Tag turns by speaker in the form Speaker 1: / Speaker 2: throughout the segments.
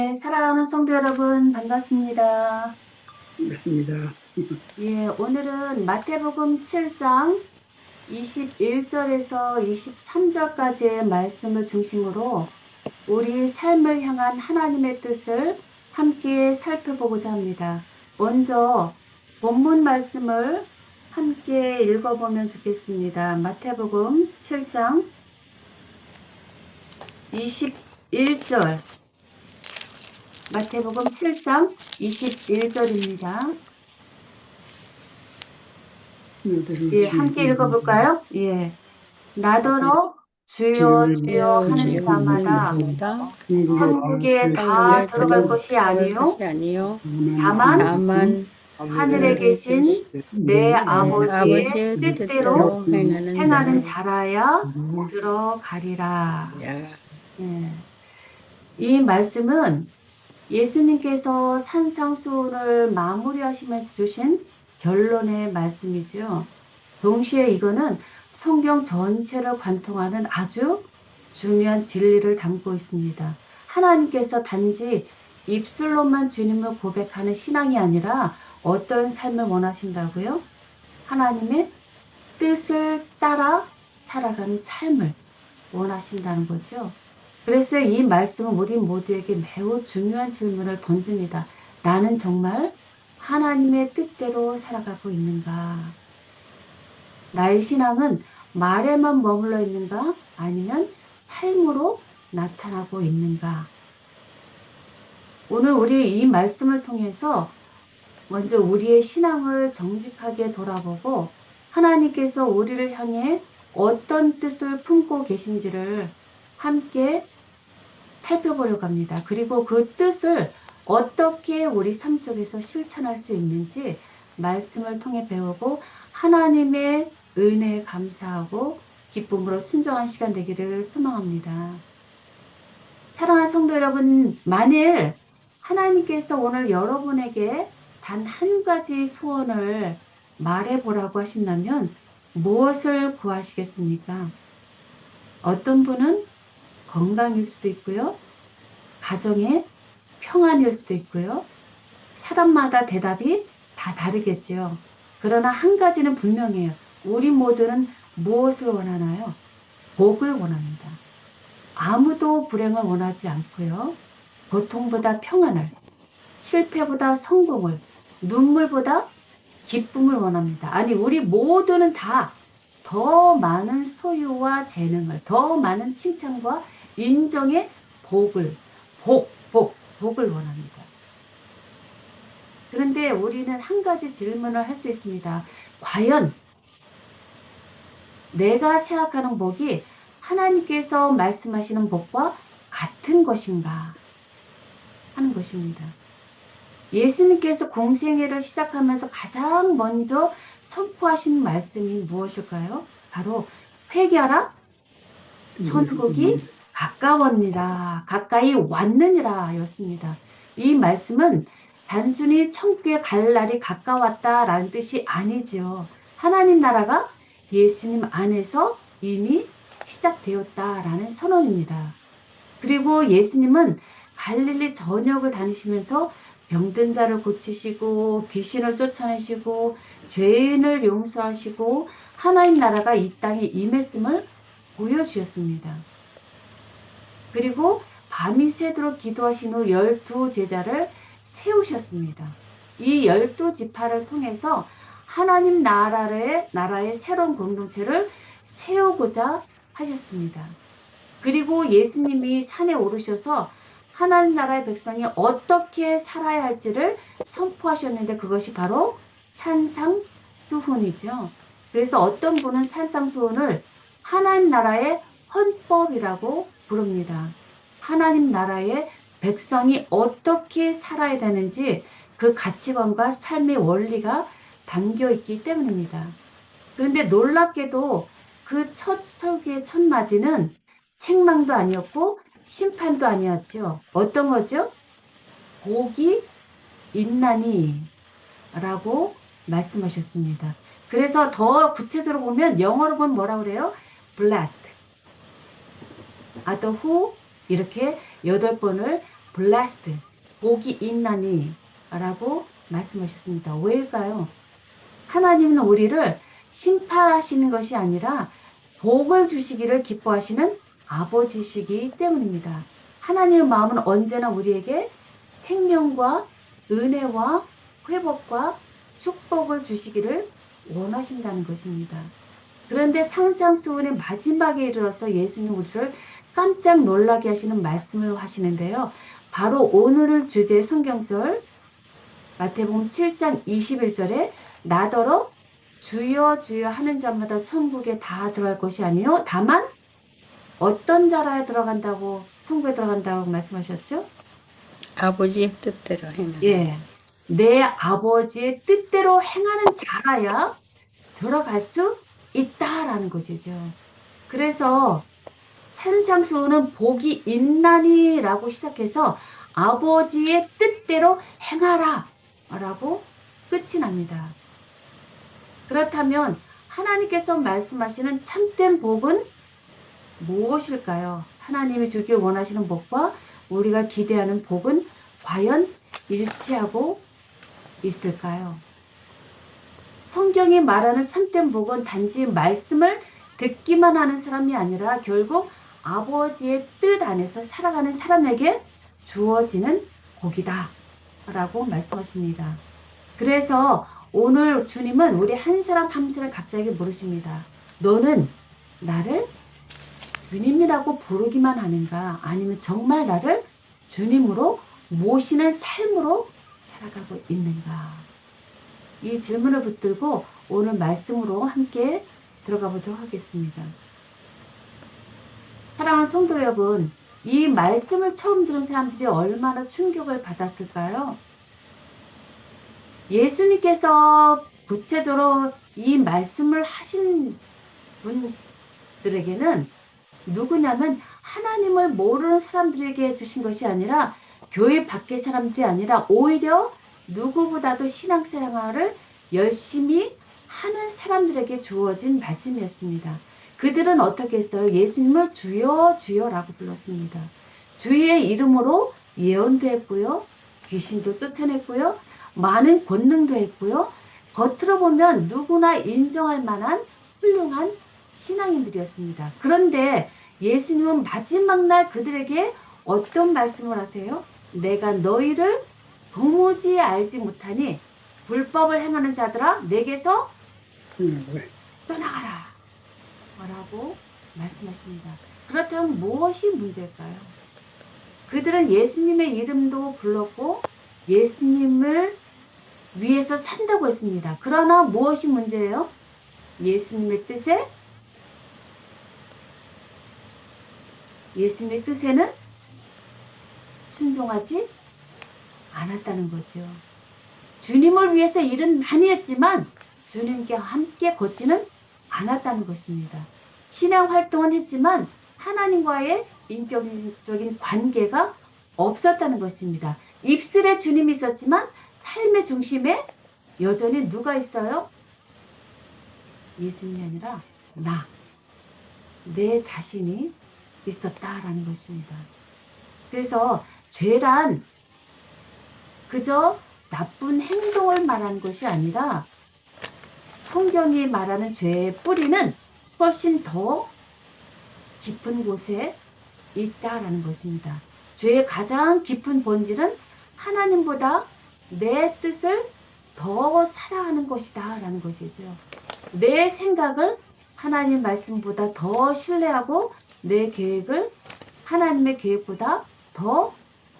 Speaker 1: 네, 사랑하는 성도 여러분, 반갑습니다.
Speaker 2: 반갑습니다.
Speaker 1: 예, 오늘은 마태복음 7장 21절에서 23절까지의 말씀을 중심으로 우리 삶을 향한 하나님의 뜻을 함께 살펴보고자 합니다. 먼저 본문 말씀을 함께 읽어보면 좋겠습니다. 마태복음 7장 21절, 마태복음 7장 21절입니다. 예, 함께 읽어볼까요? 예. 나더러 주여
Speaker 2: 주님을
Speaker 1: 주여
Speaker 3: 주여
Speaker 1: 하는
Speaker 3: 주여
Speaker 2: 하는
Speaker 3: 하는
Speaker 1: 자마다
Speaker 3: 자마다
Speaker 1: 천국에 다
Speaker 3: 천국에
Speaker 1: 들어갈 것이
Speaker 3: 들어갈
Speaker 1: 아니요
Speaker 3: 것이 아니요
Speaker 1: 다만
Speaker 3: 다만
Speaker 1: 하늘에
Speaker 3: 하늘에
Speaker 1: 계신
Speaker 3: 계신
Speaker 1: 내
Speaker 3: 내
Speaker 1: 아버지의
Speaker 3: 아버지의
Speaker 1: 뜻대로
Speaker 3: 뜻대로 행하는
Speaker 1: 행하는
Speaker 3: 자는
Speaker 1: 자라야 들어가리라.
Speaker 3: 야
Speaker 1: 예. 이 말씀은 예수님께서 산상수훈을 마무리하시면서 주신 결론의 말씀이죠. 동시에 이거는 성경 전체를 관통하는 아주 중요한 진리를 담고 있습니다. 하나님께서 단지 입술로만 주님을 고백하는 신앙이 아니라 어떤 삶을 원하신다고요? 하나님의 뜻을 따라 살아가는 삶을 원하신다는 거죠. 그래서 이 말씀은 우리 모두에게 매우 중요한 질문을 던집니다. 나는 정말 하나님의 뜻대로 살아가고 있는가? 나의 신앙은 말에만 머물러 있는가? 아니면 삶으로 나타나고 있는가? 오늘 우리 이 말씀을 통해서 먼저 우리의 신앙을 정직하게 돌아보고 하나님께서 우리를 향해 어떤 뜻을 품고 계신지를 함께 살펴보려고 합니다. 그리고 그 뜻을 어떻게 우리 삶 속에서 실천할 수 있는지 말씀을 통해 배우고 하나님의 은혜에 감사하고 기쁨으로 순종한 시간 되기를 소망합니다. 사랑하는 성도 여러분, 만일 하나님께서 오늘 여러분에게 단 한 가지 소원을 말해보라고 하신다면 무엇을 구하시겠습니까? 어떤 분은 건강일 수도 있고요. 가정의 평안일 수도 있고요. 사람마다 대답이 다 다르겠죠. 그러나 한 가지는 분명해요. 우리 모두는 무엇을 원하나요? 복을 원합니다. 아무도 불행을 원하지 않고요. 고통보다 평안을, 실패보다 성공을, 눈물보다 기쁨을 원합니다. 아니, 우리 모두는 다 더 많은 소유와 재능을, 더 많은 칭찬과 인정의 복을, 복을 원합니다. 그런데 우리는 한 가지 질문을 할 수 있습니다. 과연 내가 생각하는 복이 하나님께서 말씀하시는 복과 같은 것인가 하는 것입니다. 예수님께서 공생애를 시작하면서 가장 먼저 선포하신 말씀이 무엇일까요? 바로 회개하라, 천국이 가까웠니라, 가까이 왔느니라 였습니다. 이 말씀은 단순히 천국에 갈 날이 가까웠다라는 뜻이 아니죠. 하나님 나라가 예수님 안에서 이미 시작되었다라는 선언입니다. 그리고 예수님은 갈릴리 전역을 다니시면서 병든 자를 고치시고 귀신을 쫓아내시고 죄인을 용서하시고 하나님 나라가 이 땅에 임했음을 보여주셨습니다. 그리고 밤이 새도록 기도하신 후 12제자를 세우셨습니다. 이 12지파를 통해서 하나님 나라의 새로운 공동체를 세우고자 하셨습니다. 그리고 예수님이 산에 오르셔서 하나님 나라의 백성이 어떻게 살아야 할지를 선포하셨는데 그것이 바로 산상수훈이죠. 그래서 어떤 분은 산상수훈을 하나님 나라의 헌법이라고 부릅니다. 하나님 나라의 백성이 어떻게 살아야 되는지 그 가치관과 삶의 원리가 담겨 있기 때문입니다. 그런데 놀랍게도 그 첫 설교의 첫 마디는 책망도 아니었고 심판도 아니었죠. 어떤 거죠? 복이 있나니 라고 말씀하셨습니다. 그래서 더 구체적으로 보면 영어로 보면 뭐라고 그래요? blessed, are the who 이렇게 8번을 blessed, 복이 있나니 라고 말씀하셨습니다. 왜일까요? 하나님은 우리를 심판하시는 것이 아니라 복을 주시기를 기뻐하시는 아버지시기 때문입니다. 하나님의 마음은 언제나 우리에게 생명과 은혜와 회복과 축복을 주시기를 원하신다는 것입니다. 그런데 산상수훈의 마지막에 이르러서 예수님 우리를 깜짝 놀라게 하시는 말씀을 하시는데요. 바로 오늘 주제 성경절 마태복음 7장 21절에 나더러 주여 주여 하는 자마다 천국에 다 들어갈 것이 아니요 다만 어떤 자라에 들어간다고 천국에 들어간다고 말씀하셨죠?
Speaker 2: 아버지의 뜻대로 행하는
Speaker 1: 예, 내 아버지의 뜻대로 행하는 자라야 들어갈 수 있다라는 것이죠. 그래서 산상수훈은 복이 있나니라고 시작해서 아버지의 뜻대로 행하라 라고 끝이 납니다. 그렇다면 하나님께서 말씀하시는 참된 복은 무엇일까요? 하나님이 주길 원하시는 복과 우리가 기대하는 복은 과연 일치하고 있을까요? 성경이 말하는 참된 복은 단지 말씀을 듣기만 하는 사람이 아니라 결국 아버지의 뜻 안에서 살아가는 사람에게 주어지는 복이다 라고 말씀하십니다. 그래서 오늘 주님은 우리 한 사람 한 사람 각자에게 물으십니다. 너는 나를 주님이라고 부르기만 하는가? 아니면 정말 나를 주님으로 모시는 삶으로 살아가고 있는가? 이 질문을 붙들고 오늘 말씀으로 함께 들어가 보도록 하겠습니다. 사랑하는 성도 여러분, 이 말씀을 처음 들은 사람들이 얼마나 충격을 받았을까요? 예수님께서 구체적으로 이 말씀을 하신 분들에게는 누구냐면 하나님을 모르는 사람들에게 주신 것이 아니라 교회 밖의 사람들이 아니라 오히려 누구보다도 신앙생활을 열심히 하는 사람들에게 주어진 말씀이었습니다. 그들은 어떻게 했어요? 예수님을 주여 주여라고 불렀습니다. 주의 이름으로 예언도 했고요. 귀신도 쫓아냈고요. 많은 권능도 했고요. 겉으로 보면 누구나 인정할 만한 훌륭한 신앙인들이었습니다. 그런데 예수님은 마지막 날 그들에게 어떤 말씀을 하세요? 내가 너희를 도무지 알지 못하니 불법을 행하는 자들아 내게서 떠나가라 라고 말씀하십니다. 그렇다면 무엇이 문제일까요? 그들은 예수님의 이름도 불렀고 예수님을 위해서 산다고 했습니다. 그러나 무엇이 문제예요? 예수님의 뜻에는 순종하지 않았다는 거죠. 주님을 위해서 일은 많이 했지만 주님께 함께 걷지는 않았다는 것입니다. 신앙 활동은 했지만 하나님과의 인격적인 관계가 없었다는 것입니다. 입술에 주님이 있었지만 삶의 중심에 여전히 누가 있어요? 예수님이 아니라 내 자신이 있었다라는 것입니다. 그래서 죄란 그저 나쁜 행동을 말하는 것이 아니라 성경이 말하는 죄의 뿌리는 훨씬 더 깊은 곳에 있다라는 것입니다. 죄의 가장 깊은 본질은 하나님보다 내 뜻을 더 사랑하는 것이다 라는 것이죠. 내 생각을 하나님 말씀보다 더 신뢰하고 내 계획을 하나님의 계획보다 더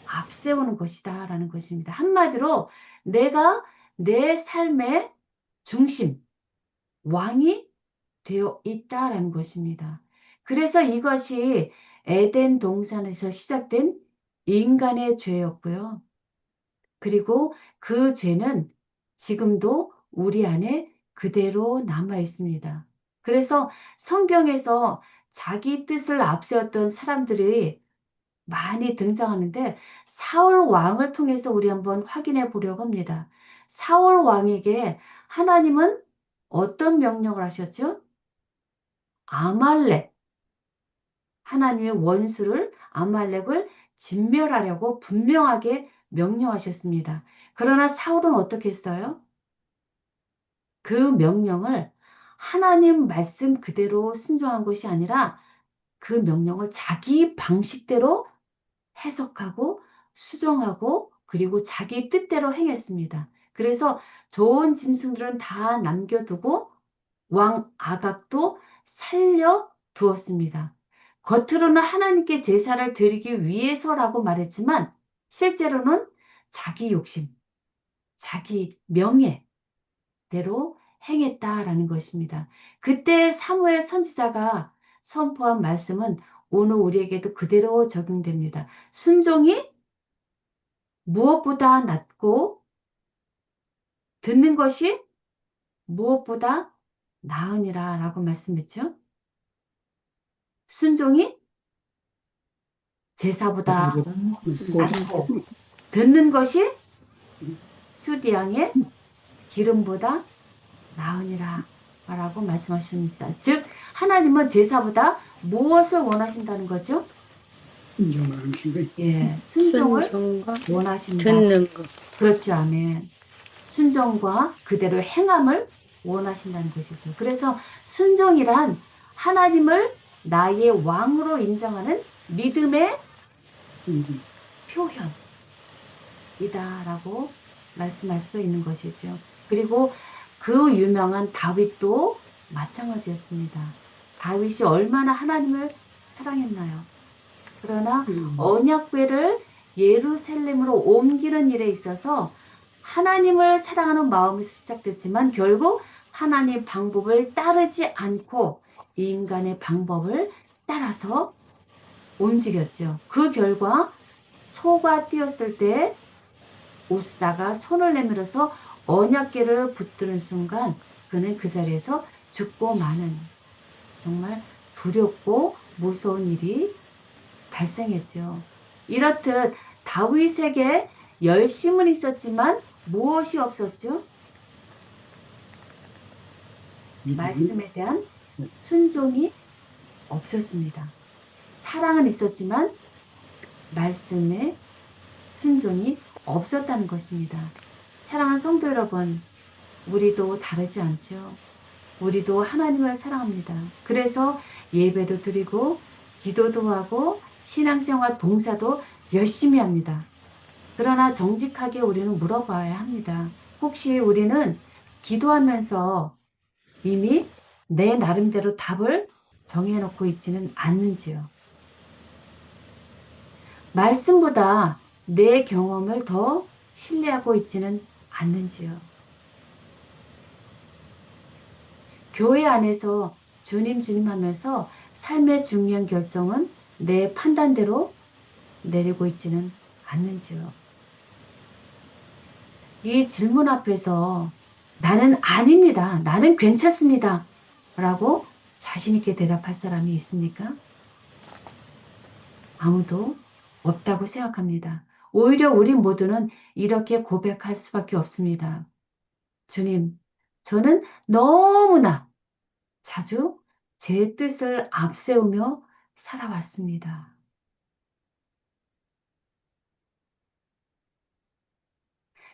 Speaker 1: 앞세우는 것이다 라는 것입니다. 한마디로 내가 내 삶의 중심, 왕이 되어 있다라는 것입니다. 그래서 이것이 에덴 동산에서 시작된 인간의 죄였고요. 그리고 그 죄는 지금도 우리 안에 그대로 남아 있습니다. 그래서 성경에서 자기 뜻을 앞세웠던 사람들이 많이 등장하는데 사울 왕을 통해서 우리 한번 확인해 보려고 합니다. 사울 왕에게 하나님은 어떤 명령을 하셨죠? 아말렉, 하나님의 원수를 아말렉을 진멸하려고 분명하게 명령하셨습니다. 그러나 사울은 어떻게 했어요? 그 명령을 하나님 말씀 그대로 순종한 것이 아니라 그 명령을 자기 방식대로 해석하고 수정하고 그리고 자기 뜻대로 행했습니다. 그래서 좋은 짐승들은 다 남겨두고 왕 아각도 살려두었습니다. 겉으로는 하나님께 제사를 드리기 위해서라고 말했지만 실제로는 자기 욕심, 자기 명예대로 행했다라는 것입니다. 그때 사무엘 선지자가 선포한 말씀은 오늘 우리에게도 그대로 적용됩니다. 순종이 무엇보다 낫고 듣는 것이 무엇보다 나으니라 라고 말씀했죠. 순종이 제사보다
Speaker 3: 제사보다
Speaker 1: 낫고 듣는 것이 수디양의 기름보다 나으니라 라고 말씀하십니다. 즉 하나님은 제사보다 무엇을 원하신다는 거죠?
Speaker 3: 순종하는 거.
Speaker 1: 예, 순종을
Speaker 2: 순종과
Speaker 1: 원하신다.
Speaker 2: 듣는 것.
Speaker 1: 그렇죠. 아멘. 순종과 그대로 행함을 원하신다는 것이죠. 그래서 순종이란 하나님을 나의 왕으로 인정하는 믿음의 표현이다라고 말씀할 수 있는 것이죠. 그리고 그 유명한 다윗도 마찬가지였습니다. 다윗이 얼마나 하나님을 사랑했나요? 그러나 언약궤를 예루살렘으로 옮기는 일에 있어서 하나님을 사랑하는 마음에서 시작됐지만 결국 하나님 방법을 따르지 않고 인간의 방법을 따라서 움직였죠. 그 결과 소가 뛰었을 때 우사가 손을 내밀어서 언약궤를 붙드는 순간 그는 그 자리에서 죽고 마는 정말 두렵고 무서운 일이 발생했죠. 이렇듯 다윗에게 열심은 있었지만 무엇이 없었죠? 말씀에 대한 순종이 없었습니다. 사랑은 있었지만 말씀에 순종이 없었다는 것입니다. 사랑하는 성도 여러분, 우리도 다르지 않죠. 우리도 하나님을 사랑합니다. 그래서 예배도 드리고 기도도 하고 신앙생활 봉사도 열심히 합니다. 그러나 정직하게 우리는 물어봐야 합니다. 혹시 우리는 기도하면서 이미 내 나름대로 답을 정해놓고 있지는 않는지요? 말씀보다 내 경험을 더 신뢰하고 있지는 않는지요? 교회 안에서 주님 주님 하면서 삶의 중요한 결정은 내 판단대로 내리고 있지는 않는지요? 이 질문 앞에서 나는 아닙니다. 나는 괜찮습니다. 라고 자신있게 대답할 사람이 있습니까? 아무도 없다고 생각합니다. 오히려 우리 모두는 이렇게 고백할 수밖에 없습니다. 주님, 저는 너무나 자주 제 뜻을 앞세우며 살아왔습니다.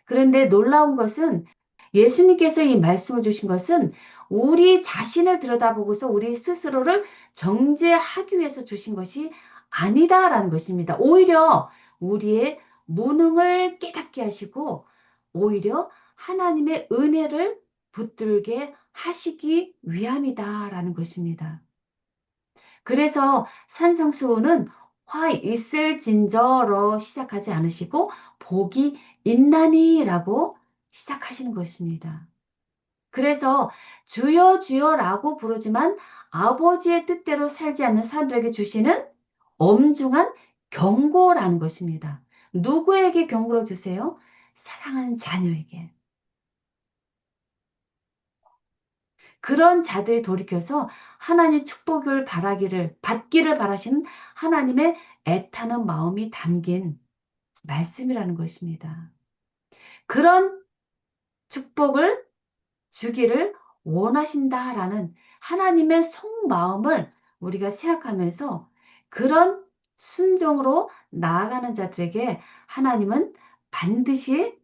Speaker 1: 그런데 놀라운 것은 예수님께서 이 말씀을 주신 것은 우리 자신을 들여다보고서 우리 스스로를 정죄하기 위해서 주신 것이 아니다라는 것입니다. 오히려 우리의 무능을 깨닫게 하시고 오히려 하나님의 은혜를 붙들게 하시기 위함이다라는 것입니다. 그래서 산상수훈은 화 있을진저로 시작하지 않으시고 복이 있나니라고 시작하시는 것입니다. 그래서 주여 주여라고 부르지만 아버지의 뜻대로 살지 않는 사람들에게 주시는 엄중한 경고라는 것입니다. 누구에게 경고를 주세요? 사랑하는 자녀에게. 그런 자들이 돌이켜서 하나님의 축복을 받기를 바라시는 하나님의 애타는 마음이 담긴 말씀이라는 것입니다. 그런 축복을 주기를 원하신다라는 하나님의 속마음을 우리가 생각하면서 그런 순종으로 나아가는 자들에게 하나님은 반드시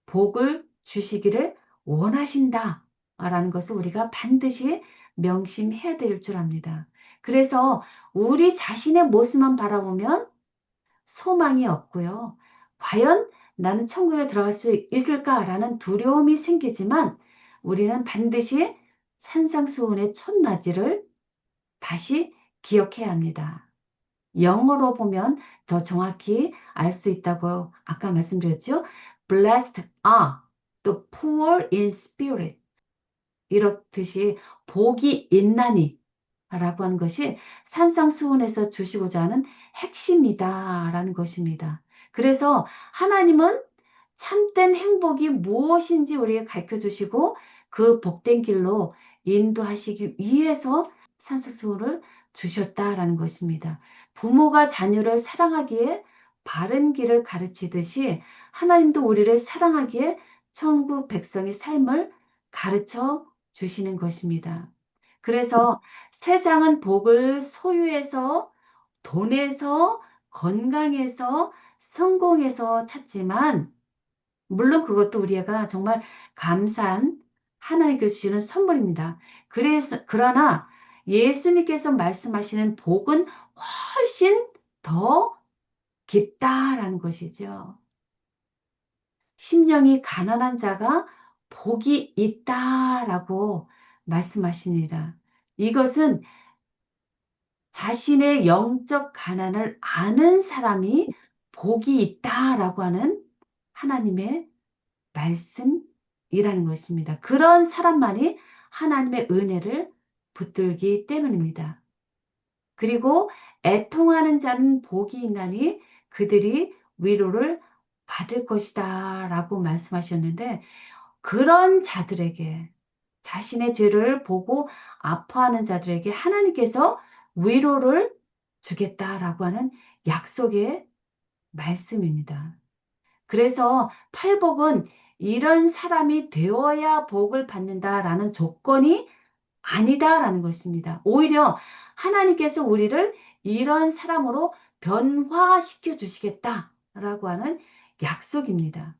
Speaker 1: 복을 주시기를 원하신다. 라는 것을 우리가 반드시 명심해야 될 줄 압니다. 그래서 우리 자신의 모습만 바라보면 소망이 없고요. 과연 나는 천국에 들어갈 수 있을까라는 두려움이 생기지만 우리는 반드시 산상수훈의 첫맞이를 다시 기억해야 합니다. 영어로 보면 더 정확히 알 수 있다고 아까 말씀드렸죠. Blessed are the poor in spirit. 이렇듯이 복이 있나니 라고 하는 것이 산상수훈에서 주시고자 하는 핵심이다 라는 것입니다. 그래서 하나님은 참된 행복이 무엇인지 우리에게 가르쳐 주시고 그 복된 길로 인도하시기 위해서 산상수훈을 주셨다라는 것입니다. 부모가 자녀를 사랑하기에 바른 길을 가르치듯이 하나님도 우리를 사랑하기에 천국 백성의 삶을 가르쳐 주시는 것입니다. 그래서 세상은 복을 소유해서 돈에서 건강에서 성공해서 찾지만 물론 그것도 우리가 정말 감사한 하나님께서 주시는 선물입니다. 그러나 예수님께서 말씀하시는 복은 훨씬 더 깊다라는 것이죠. 심령이 가난한 자가 복이 있다라고 말씀하십니다. 이것은 자신의 영적 가난을 아는 사람이 복이 있다라고 하는 하나님의 말씀이라는 것입니다. 그런 사람만이 하나님의 은혜를 붙들기 때문입니다. 그리고 애통하는 자는 복이 있나니 그들이 위로를 받을 것이다 라고 말씀하셨는데 그런 자들에게 자신의 죄를 보고 아파하는 자들에게 하나님께서 위로를 주겠다라고 하는 약속의 말씀입니다. 그래서 팔복은 이런 사람이 되어야 복을 받는다라는 조건이 아니다라는 것입니다. 오히려 하나님께서 우리를 이런 사람으로 변화시켜 주시겠다라고 하는 약속입니다.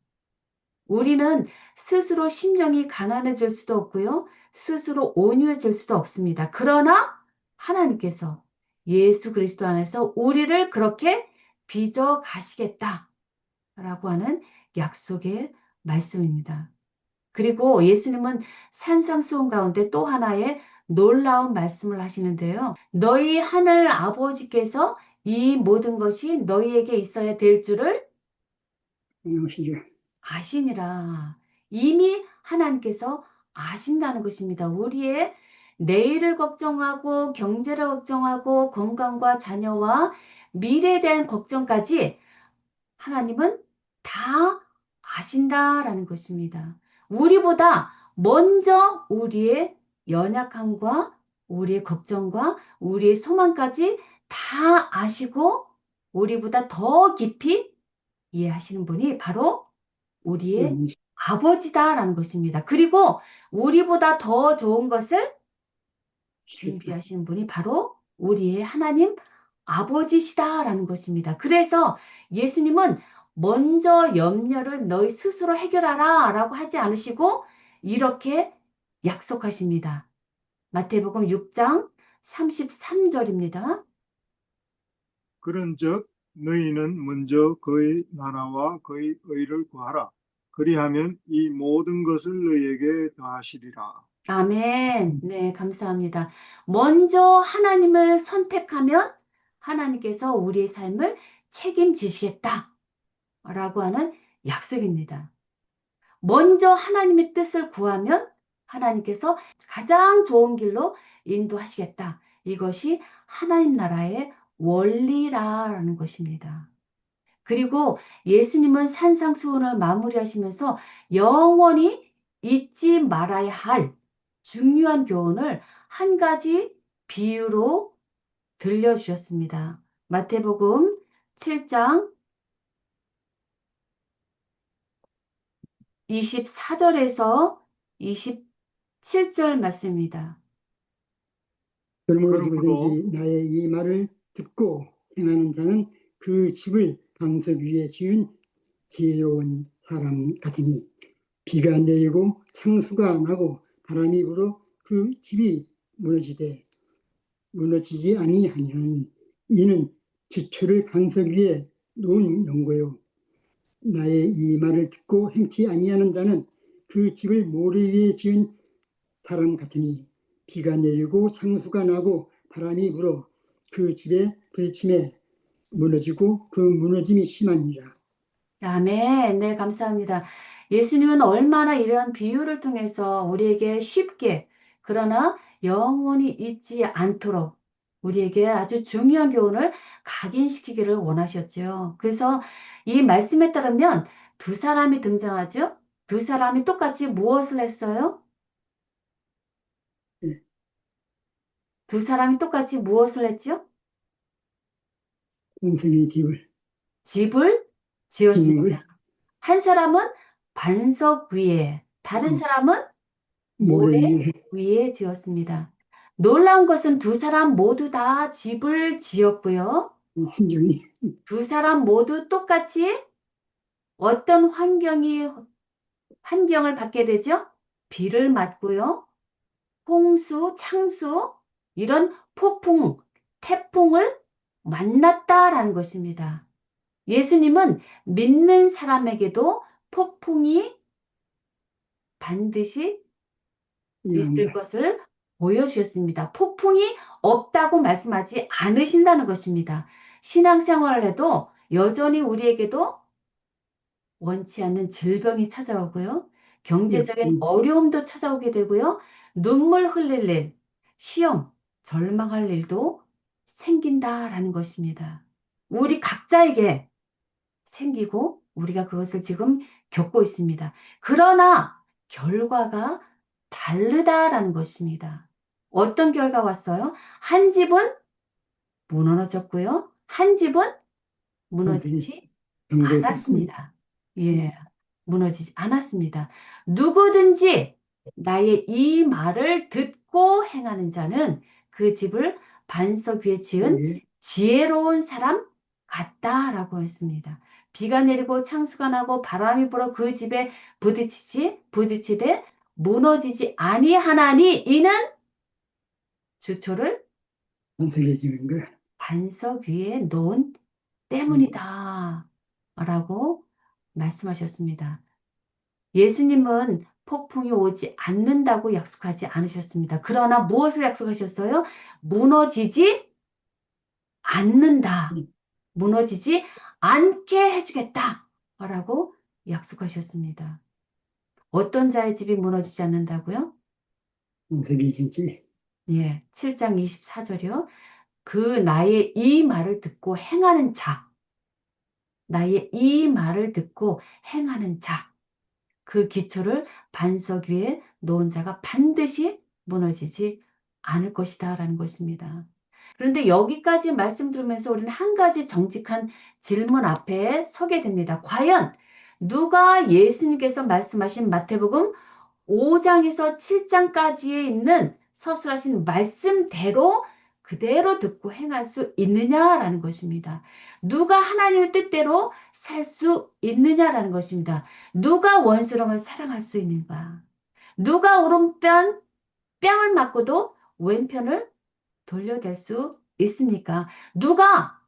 Speaker 1: 우리는 스스로 심령이 가난해질 수도 없고요. 스스로 온유해질 수도 없습니다. 그러나 하나님께서 예수 그리스도 안에서 우리를 그렇게 빚어 가시겠다라고 하는 약속의 말씀입니다. 그리고 예수님은 산상수훈 가운데 또 하나의 놀라운 말씀을 하시는데요. 너희 하늘 아버지께서 이 모든 것이 너희에게 있어야 될 줄을
Speaker 3: 안녕하시죠.
Speaker 1: 아시니라. 이미 하나님께서 아신다는 것입니다. 우리의 내일을 걱정하고 경제를 걱정하고 건강과 자녀와 미래에 대한 걱정까지 하나님은 다 아신다라는 것입니다. 우리보다 먼저 우리의 연약함과 우리의 걱정과 우리의 소망까지 다 아시고 우리보다 더 깊이 이해하시는 분이 바로 우리의
Speaker 3: 네,
Speaker 1: 아버지다라는 것입니다. 그리고 우리보다 더 좋은 것을
Speaker 3: 시겠다.
Speaker 1: 준비하시는 분이 바로 우리의 하나님 아버지시다라는 것입니다. 그래서 예수님은 먼저 염려를 너희 스스로 해결하라 라고 하지 않으시고 이렇게 약속하십니다. 마태복음 6장 33절입니다.
Speaker 4: 그런즉 너희는 먼저 그의 나라와 그의 의를 구하라. 그리하면 이 모든 것을 너희에게 더하시리라.
Speaker 1: 아멘. 네, 감사합니다. 먼저 하나님을 선택하면 하나님께서 우리의 삶을 책임지시겠다 라고 하는 약속입니다. 먼저 하나님의 뜻을 구하면 하나님께서 가장 좋은 길로 인도하시겠다. 이것이 하나님 나라의 원리라는 것입니다. 그리고 예수님은 산상수훈을 마무리하시면서 영원히 잊지 말아야 할 중요한 교훈을 한 가지 비유로 들려주셨습니다. 마태복음 7장 24절에서 27절 말씀입니다.
Speaker 3: 그러므로
Speaker 4: 그러므로
Speaker 3: 누구든지 나의 이 말을 듣고 행하는 자는 그 집을 반석 위에 지은 지혜로운 사람 같으니 비가 내리고 창수가 나고 바람이 불어 그 집이 무너지지 아니하니 이는 지초를 반석 위에 놓은 연고요. 나의 이 말을 듣고 행치 아니하는 자는 그 집을 모래 위에 지은 사람 같으니 비가 내리고 창수가 나고 바람이 불어 그 집에 부딪힘에 무너지고 그 무너짐이 심하니라.
Speaker 1: 아멘. 네, 감사합니다. 예수님은 얼마나 이러한 비유를 통해서 우리에게 쉽게, 그러나 영원히 잊지 않도록 우리에게 아주 중요한 교훈을 각인시키기를 원하셨죠. 그래서 이 말씀에 따르면 두 사람이 등장하죠. 두 사람이 똑같이 무엇을 했어요?
Speaker 3: 예,
Speaker 1: 두 사람이 똑같이 무엇을 했죠?
Speaker 3: 원숭이 집을
Speaker 1: 집을
Speaker 3: 짓는
Speaker 1: 지었습니다.
Speaker 3: 걸
Speaker 1: 한 사람은 반석 위에, 다른
Speaker 3: 어,
Speaker 1: 사람은
Speaker 3: 모래
Speaker 1: 모래
Speaker 3: 위에
Speaker 1: 위에 지었습니다. 놀라운 것은 두 사람 모두 다 집을 지었고요.
Speaker 3: 순종이
Speaker 1: 두 사람 모두 똑같이 어떤 환경을 받게 되죠? 비를 맞고요. 홍수, 창수, 이런 폭풍, 태풍을 만났다라는 것입니다. 예수님은 믿는 사람에게도 폭풍이 반드시 있을
Speaker 3: 일어난다.
Speaker 1: 것을 보여주셨습니다. 폭풍이 없다고 말씀하지 않으신다는 것입니다. 신앙생활을 해도 여전히 우리에게도 원치 않는 질병이 찾아오고요. 경제적인 어려움도 찾아오게 되고요. 눈물 흘릴 일, 시험, 절망할 일도 생긴다라는 것입니다. 우리 각자에게 생기고 우리가 그것을 지금 겪고 있습니다. 그러나 결과가 다르다라는 것입니다. 어떤 결과 왔어요? 한 집은 무너졌고요. 한 집은
Speaker 3: 반석이
Speaker 1: 무너지지
Speaker 3: 경고했습니다.
Speaker 1: 않았습니다. 예, 무너지지 않았습니다. 누구든지 나의 이 말을 듣고 행하는 자는 그 집을 반석 위에 지은
Speaker 3: 예,
Speaker 1: 지혜로운 사람 같다라고 했습니다. 비가 내리고 창수가 나고 바람이 불어 그 집에 부딪히되 무너지지 아니하나니 이는 주초를
Speaker 3: 반석에 지은 걸
Speaker 1: 반석 위에 놓은 때문이다. 라고 말씀하셨습니다. 예수님은 폭풍이 오지 않는다고 약속하지 않으셨습니다. 그러나 무엇을 약속하셨어요? 무너지지 않는다. 무너지지 않게 해주겠다. 라고 약속하셨습니다. 어떤 자의 집이 무너지지 않는다고요?
Speaker 3: 반석이 진지
Speaker 1: 예, 7장 24절이요. 그 나의 이 말을 듣고 행하는 자, 나의 이 말을 듣고 행하는 자, 그 기초를 반석 위에 놓은 자가 반드시 무너지지 않을 것이다 라는 것입니다. 그런데 여기까지 말씀 들으면서 우리는 한 가지 정직한 질문 앞에 서게 됩니다. 과연 누가 예수님께서 말씀하신 마태복음 5장에서 7장까지에 있는 서술하신 말씀대로 그대로 듣고 행할 수 있느냐라는 것입니다. 누가 하나님의 뜻대로 살 수 있느냐라는 것입니다. 누가 원수령을 사랑할 수 있는가? 누가 오른편 뺨을 맞고도 왼편을 돌려댈 수 있습니까? 누가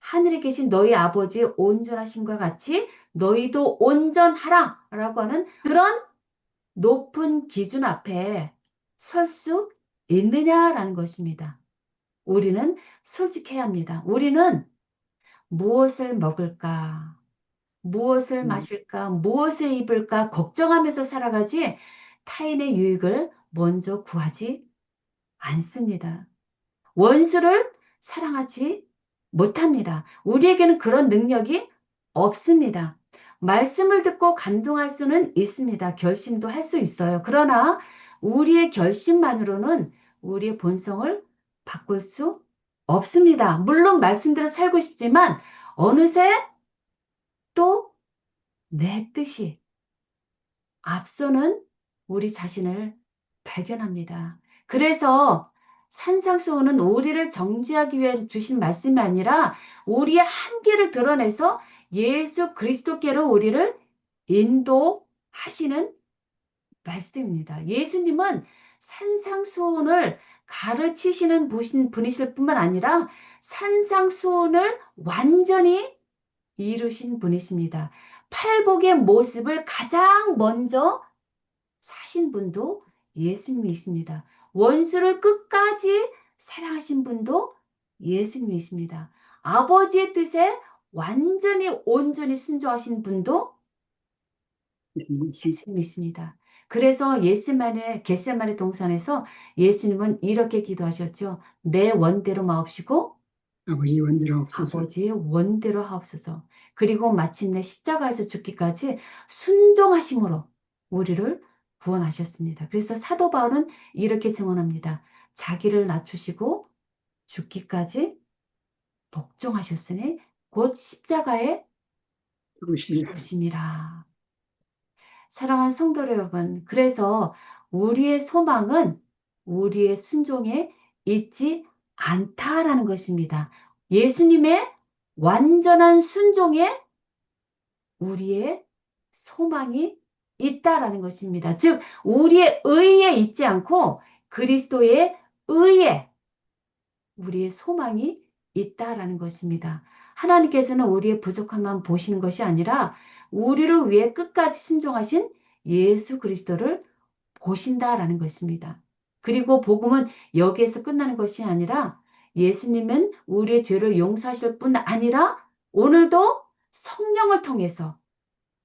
Speaker 1: 하늘에 계신 너희 아버지 온전하심과 같이 너희도 온전하라 라고 하는 그런 높은 기준 앞에 설 수 있느냐라는 것입니다. 우리는 솔직해야 합니다. 우리는 무엇을 먹을까? 무엇을 마실까? 무엇을 입을까? 걱정하면서 살아가지 타인의 유익을 먼저 구하지 않습니다. 원수를 사랑하지 못합니다. 우리에게는 그런 능력이 없습니다. 말씀을 듣고 감동할 수는 있습니다. 결심도 할 수 있어요. 그러나 우리의 결심만으로는 우리의 본성을 바꿀 수 없습니다. 물론 말씀대로 살고 싶지만 어느새 또 내 뜻이 앞서는 우리 자신을 발견합니다. 그래서 산상수훈은 우리를 정죄하기 위해 주신 말씀이 아니라 우리의 한계를 드러내서 예수 그리스도께로 우리를 인도하시는 말씀입니다. 예수님은 산상수훈을 가르치시는 분이실 뿐만 아니라 산상수훈을 완전히 이루신 분이십니다. 팔복의 모습을 가장 먼저 사신 분도 예수님이십니다. 원수를 끝까지 사랑하신 분도 예수님이십니다. 아버지의 뜻에 완전히 온전히 순종하신 분도 예수님이십니다. 그래서 겟세마네 동산에서 예수님은 이렇게 기도하셨죠. 내 원대로 마옵시고
Speaker 3: 아버지 원대로 하옵소서.
Speaker 1: 아버지의 원대로 하옵소서. 그리고 마침내 십자가에서 죽기까지 순종하심으로 우리를 구원하셨습니다. 그래서 사도 바울은 이렇게 증언합니다. 자기를 낮추시고 죽기까지 복종하셨으니 곧 십자가에
Speaker 3: 죽으십니다.
Speaker 1: 죽으심이라. 사랑하는 성도 여러분, 그래서 우리의 소망은 우리의 순종에 있지 않다라는 것입니다. 예수님의 완전한 순종에 우리의 소망이 있다라는 것입니다. 즉, 우리의 의에 있지 않고 그리스도의 의에 우리의 소망이 있다라는 것입니다. 하나님께서는 우리의 부족함만 보시는 것이 아니라 우리를 위해 끝까지 순종하신 예수 그리스도를 보신다라는 것입니다. 그리고 복음은 여기에서 끝나는 것이 아니라 예수님은 우리의 죄를 용서하실 뿐 아니라 오늘도 성령을 통해서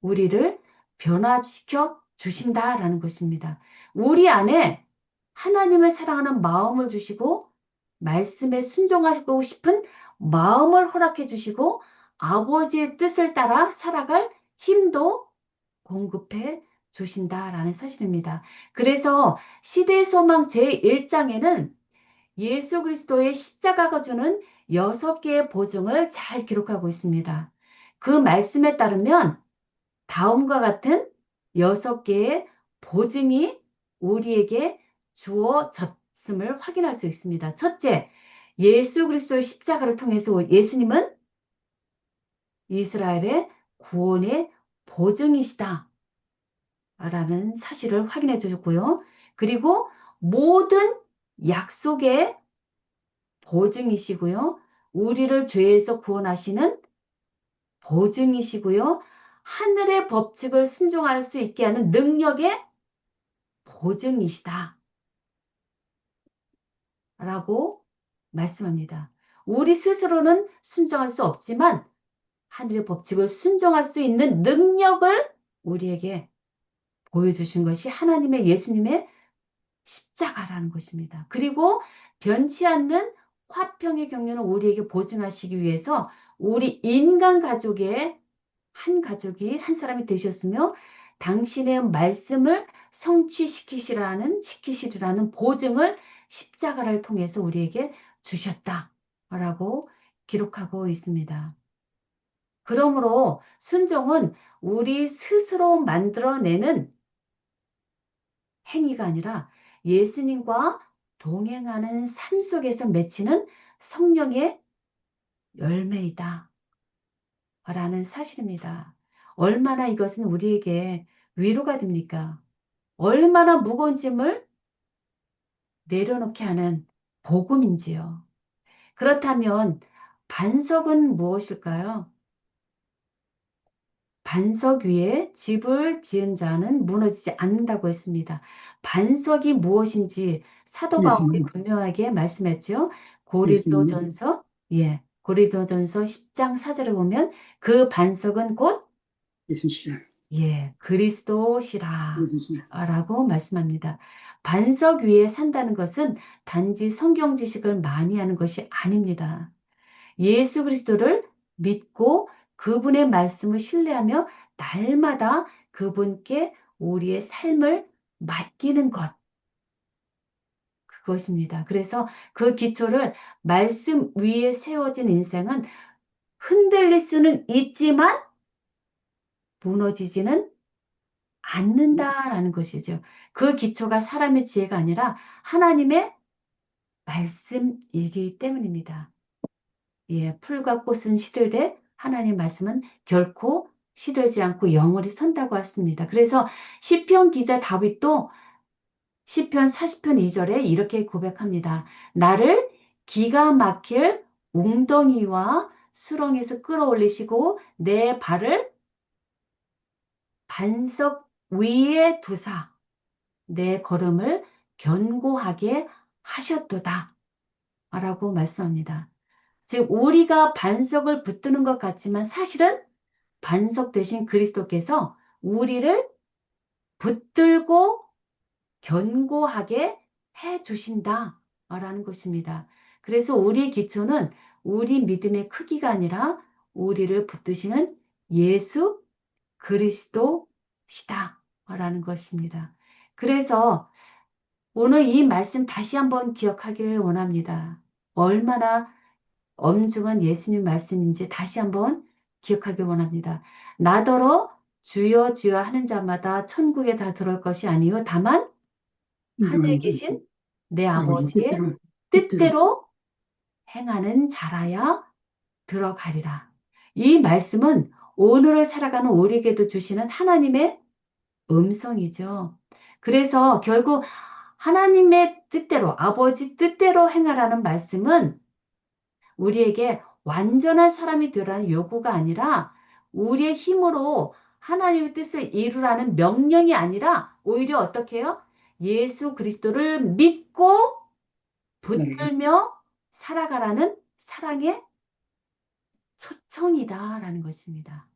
Speaker 1: 우리를 변화시켜 주신다라는 것입니다. 우리 안에 하나님을 사랑하는 마음을 주시고 말씀에 순종하고 싶은 마음을 허락해 주시고 아버지의 뜻을 따라 살아갈 힘도 공급해 주신다라는 사실입니다. 그래서 시대의 소망 제1장에는 예수 그리스도의 십자가가 주는 6개의 보증을 잘 기록하고 있습니다. 그 말씀에 따르면 다음과 같은 6개의 보증이 우리에게 주어졌음을 확인할 수 있습니다. 첫째, 예수 그리스도의 십자가를 통해서 예수님은 이스라엘의 구원의 보증이시다 라는 사실을 확인해 주셨고요. 그리고 모든 약속의 보증이시고요. 우리를 죄에서 구원하시는 보증이시고요. 하늘의 법칙을 순종할 수 있게 하는 능력의 보증이시다 라고 말씀합니다. 우리 스스로는 순종할 수 없지만 하늘의 법칙을 순종할 수 있는 능력을 우리에게 보여주신 것이 하나님의 예수님의 십자가라는 것입니다. 그리고 변치 않는 화평의 경륜을 우리에게 보증하시기 위해서 우리 인간 가족의 한 사람이 되셨으며 당신의 말씀을 시키시라는 보증을 십자가를 통해서 우리에게 주셨다라고 기록하고 있습니다. 그러므로 순종은 우리 스스로 만들어내는 행위가 아니라 예수님과 동행하는 삶 속에서 맺히는 성령의 열매이다 라는 사실입니다. 얼마나 이것은 우리에게 위로가 됩니까? 얼마나 무거운 짐을 내려놓게 하는 복음인지요. 그렇다면 반석은 무엇일까요? 반석 위에 집을 지은 자는 무너지지 않는다고 했습니다. 반석이 무엇인지 사도 바울이
Speaker 3: 예수님,
Speaker 1: 분명하게 말씀했죠.
Speaker 3: 예수님,
Speaker 1: 고린도전서 10장 4절을 보면 그 반석은 곧
Speaker 3: 예수님,
Speaker 1: 그리스도시라
Speaker 3: 예수님.
Speaker 1: 라고 말씀합니다. 반석 위에 산다는 것은 단지 성경 지식을 많이 하는 것이 아닙니다. 예수 그리스도를 믿고 그분의 말씀을 신뢰하며 날마다 그분께 우리의 삶을 맡기는 것. 그것입니다. 그래서 그 기초를 말씀 위에 세워진 인생은 흔들릴 수는 있지만 무너지지는 않는다라는 것이죠. 그 기초가 사람의 지혜가 아니라 하나님의 말씀이기 때문입니다. 예, 풀과 꽃은 시들되 하나님 말씀은 결코 시들지 않고 영원히 선다고 했습니다. 그래서 시편 기자 다윗도 시편 40편 2절에 이렇게 고백합니다. 나를 기가 막힐 웅덩이와 수렁에서 끌어올리시고 내 발을 반석 위에 두사 내 걸음을 견고하게 하셨도다 라고 말씀합니다. 즉 우리가 반석을 붙드는 것 같지만 사실은 반석 대신 그리스도께서 우리를 붙들고 견고하게 해 주신다라는 것입니다. 그래서 우리의 기초는 우리 믿음의 크기가 아니라 우리를 붙드시는 예수 그리스도시다라는 것입니다. 그래서 오늘 이 말씀 다시 한번 기억하기를 원합니다. 얼마나 엄중한 예수님 말씀인지 다시 한번 기억하길 원합니다. 나더러 주여 주여 하는 자마다 천국에 다 들어올 것이 아니요 다만 하늘에
Speaker 3: 인정하는 자
Speaker 1: 계신 내
Speaker 3: 아버지
Speaker 1: 아버지의 뜻대로 행하는 자라야 들어가리라. 이 말씀은 오늘을 살아가는 우리에게도 주시는 하나님의 음성이죠. 그래서 결국 하나님의 뜻대로 아버지 뜻대로 행하라는 말씀은 우리에게 완전한 사람이 되라는 요구가 아니라 우리의 힘으로 하나님의 뜻을 이루라는 명령이 아니라 오히려 어떻게 해요? 예수 그리스도를 믿고 붙들며 살아가라는 사랑의 초청이다라는 것입니다.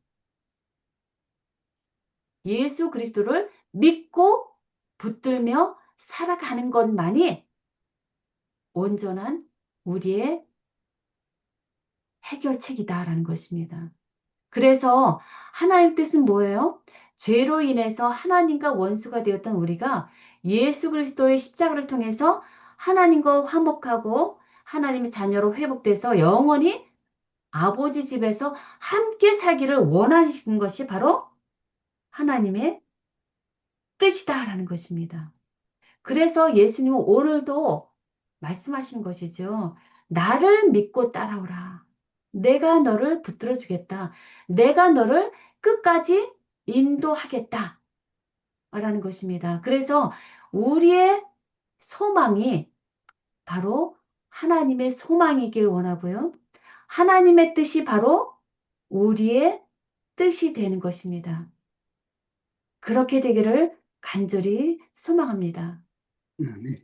Speaker 1: 예수 그리스도를 믿고 붙들며 살아가는 것만이 온전한 우리의 해결책이다라는 것입니다. 그래서 하나님 뜻은 뭐예요? 죄로 인해서 하나님과 원수가 되었던 우리가 예수 그리스도의 십자가를 통해서 하나님과 화목하고 하나님의 자녀로 회복돼서 영원히 아버지 집에서 함께 살기를 원하시는 것이 바로 하나님의 뜻이다라는 것입니다. 그래서 예수님은 오늘도 말씀하신 것이죠. 나를 믿고 따라오라. 내가 너를 붙들어 주겠다. 내가 너를 끝까지 인도하겠다. 라는 것입니다. 그래서 우리의 소망이 바로 하나님의 소망이길 원하고요. 하나님의 뜻이 바로 우리의 뜻이 되는 것입니다. 그렇게 되기를 간절히 소망합니다.
Speaker 3: 네.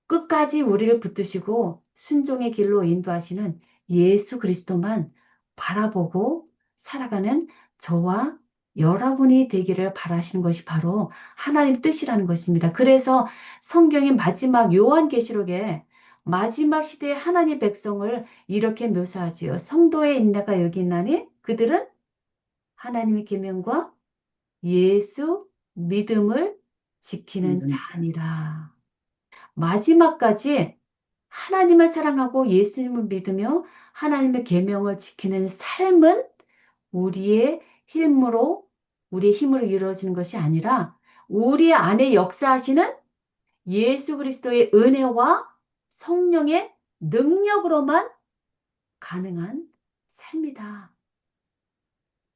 Speaker 1: 끝까지 우리를 붙드시고 순종의 길로 인도하시는 예수 그리스도만 바라보고 살아가는 저와 여러분이 되기를 바라시는 것이 바로 하나님 뜻이라는 것입니다. 그래서 성경의 마지막 요한계시록에 마지막 시대의 하나님 백성을 이렇게 묘사하지요. 성도의 인내가 여기 있나니 그들은 하나님의 계명과 예수 믿음을 지키는 자니라. 마지막까지 하나님을 사랑하고 예수님을 믿으며 하나님의 계명을 지키는 삶은 우리의 힘으로 이루어지는 것이 아니라 우리 안에 역사하시는 예수 그리스도의 은혜와 성령의 능력으로만 가능한 삶이다.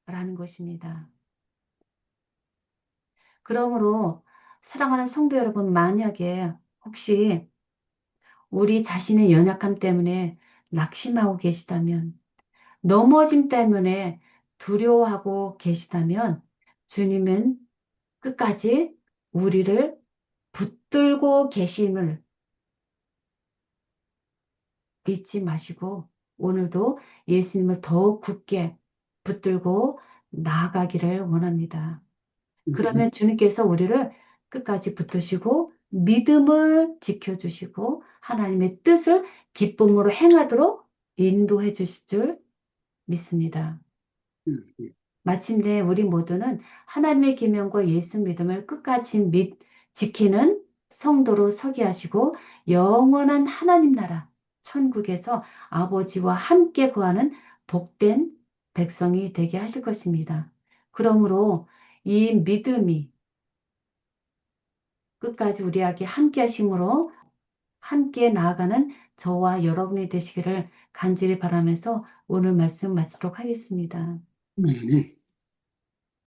Speaker 1: 라는 것입니다. 그러므로 사랑하는 성도 여러분, 만약에 혹시 우리 자신의 연약함 때문에 낙심하고 계시다면, 넘어짐 때문에 두려워하고 계시다면, 주님은 끝까지 우리를 붙들고 계심을 잊지 마시고, 오늘도 예수님을 더욱 굳게 붙들고 나아가기를 원합니다. 그러면 주님께서 우리를 끝까지 붙드시고 믿음을 지켜주시고 하나님의 뜻을 기쁨으로 행하도록 인도해 주실 줄 믿습니다. 마침내 우리 모두는 하나님의 계명과 예수 믿음을 끝까지 지키는 성도로 서게 하시고 영원한 하나님 나라 천국에서 아버지와 함께 거하는 복된 백성이 되게 하실 것입니다. 그러므로 이 믿음이 끝까지 우리에게 함께 하심으로 함께 나아가는 저와 여러분이 되시기를 간절히 바라면서 오늘 말씀 마치도록 하겠습니다.
Speaker 3: 네.